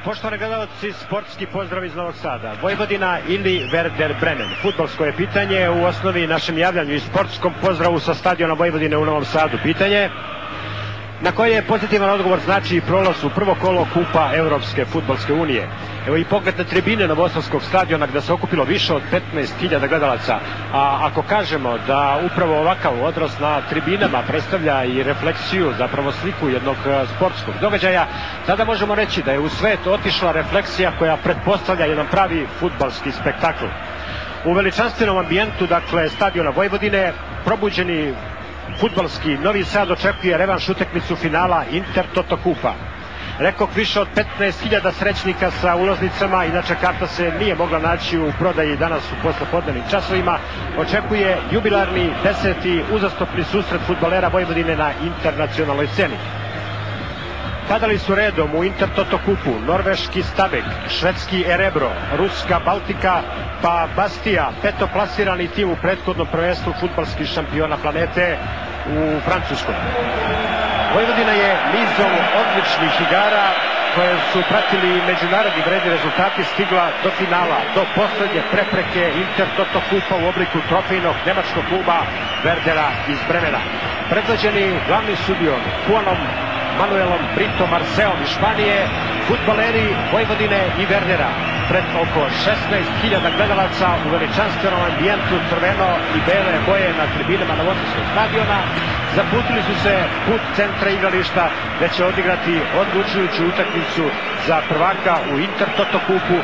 Poštovani gledalci, sportski pozdrav iz Novog Sada. Vojvodina ili Werder Bremen? Fudbalsko je pitanje u osnovi našem javljanju i sportskom pozdravu sa stadiona Vojvodine u Novom Sadu. Pitanje na koje je pozitivan odgovor znači prolaz u prvo kolo Kupa Evropske fudbalske unije. Evo i pogled na tribine Novosadskog stadiona gde se okupilo više od 15.000 gledalaca. A ako kažemo da upravo ovakav odraz na tribinama predstavlja i refleksiju, zapravo sliku jednog sportskog događaja, tada možemo reći da je u svet otišla refleksija koja pretpostavlja jedan pravi fudbalski spektakl. U veličanstvenom ambijentu, dakle, stadiona Vojvodine, probuđeni fudbalski Novi Sad očekuje revanš utakmicu finala Inter-Toto Kupa. Rekoh, više od 15.000 srećnika sa ulaznicama, inače karta se nije mogla naći u prodaji danas u poslepodnevnim časovima. Očekuje jubilarni 10. uzastopni susret fudbalera Vojvodine na internacionalnoj sceni. Padali su redom u Inter-Toto Kupu norveški Stabæk, švedski Erebro, ruska Baltika, pa Bastia, petoplasirani tim u prethodnom prvenstvu fudbalskih šampiona planete u Francuskoj. Vojvodina je nizom odličnih igara koje su pratili međunarodni vredni rezultati stigla do finala, do poslednje prepreke Inter-Toto Kupa u obliku trofejnog nemačkog kluba Werdera iz Bremena. Predvođeni glavnim sudijom Juanom Manuelom Brito Marseom iz Španije, fudbaleri Vojvodine i Werdera pred oko 16.000 gledalaca u veličanstvenom ambijentu crveno i bele boje na tribinama Novosadskog stadiona zaputili su se put centra igrališta gde će odigrati odlučujuću utakmicu za prvaka u Inter-Toto Kupu,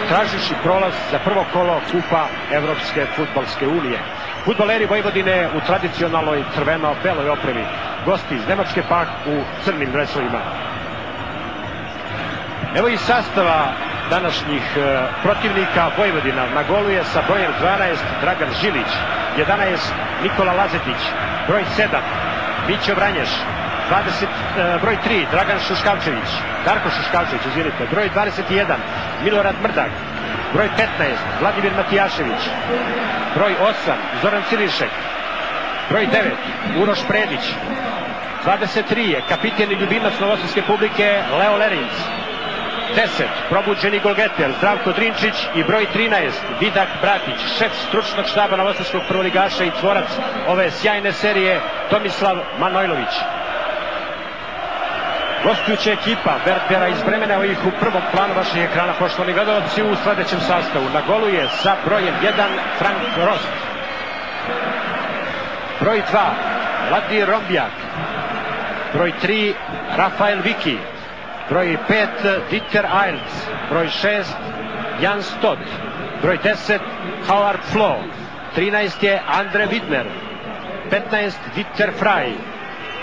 tražiši prolaz za prvo kolo Kupa Evropske fudbalske unije. Fudbaleri Vojvodine u tradicionalnoj crveno-beloj opremi, gosti iz Nemačke pak u crnim dresovima. Evo i sastava današnjih protivnika. Vojvodina na golu je sa brojem 12 Dragan Žilić, 11 Nikola Lazetić, broj 7 Mićo Vranješ, broj 3 Dragan Šuškavčević, Darko Šuškavčević, izvinite, broj 21 Milorad Mrdak, broj 15 Vladimir Matijašević, broj 8 Zoran Cilišek, broj 9 Uroš Predić, 23 je kapiten i ljubimac novosadske publike Leo Lerinc, 10 probuđeni golgeter Zdravko Drinčić i broj 13 Vidak Bratić, šef stručnog štaba novosadskog prvoligaša i tvorac ove sjajne serije Tomislav Manojlović. Gostujuća ekipa Werdera iz Bremena, evo ih u prvom planu vaših ekrana, poštovani gledalci, u sledećem sastavu. Na golu je sa brojem 1 Frank Rost, broj 2 Vladimir Rombjak, broj 3 Rafael Viki, broj 5 Dieter Eilts, broj 6 Jan Stott, broj 10 Howard Flo, 13 je Andre Widmer, 15 Dieter Frey,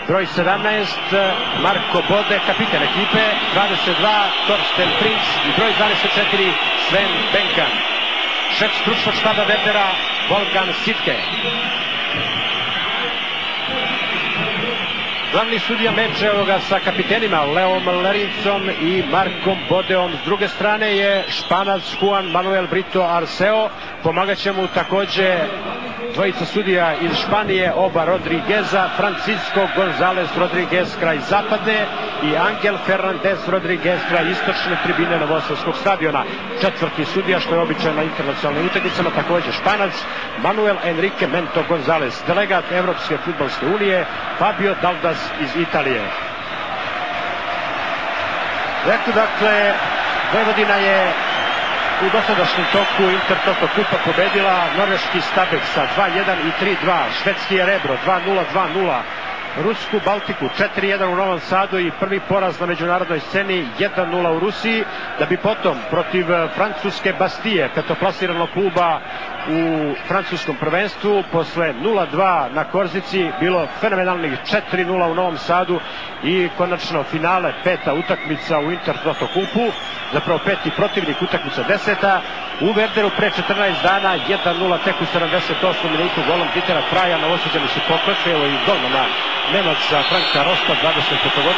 broj 17 Marko Bode, kapiten ekipe, 22 Torsten Prinz i broj 24 Sven Benkan. Šef stručnog štaba Werdera Wolfgang Sitke. Glavni sudija meča ovoga sa kapitenima Leom Lerincom i Markom Bodeom. S druge strane je Španac Juan Manuel Brito Arseo. Pomagaće mu takođe dvojica sudija iz Španije, oba Rodrigueza, Francisco González Rodriguez kraj zapadne i Angel Fernandez Rodriguez kraj istočne tribine Novosadskog stadiona. Četvrti sudija, što je običaj na internacionalnim utakmicama, takođe Španac, Manuel Enrique Mento González, delegat Evropske fudbalske unije Fabio Daldas iz Italije. Dakle, Vojvodina je u dosadašnjem toku Inter-Toto Kupa pobedila norveški Stabæk sa 2-1 i 3-2, švedski Erebro 2-0, 2-0, rusku Baltiku 4-1 u Novom Sadu i prvi poraz na međunarodnoj sceni 1-0 u Rusiji, da bi potom protiv francuske Bastije, petoplasiranog kluba u francuskom prvenstvu, posle 0-2 na Korzici bilo fenomenalnih 4-0 u Novom Sadu i konačno finale, peta utakmica u Inter-Toto Kupu, zapravo peti protivnik, utakmica 10. u Werderu pre 14 dana 1-0 tek u 78. minutu golom Dietera Freya. Novosađani su poklekli, evo i gol na Nemaca Franka Rosta, 25. godina.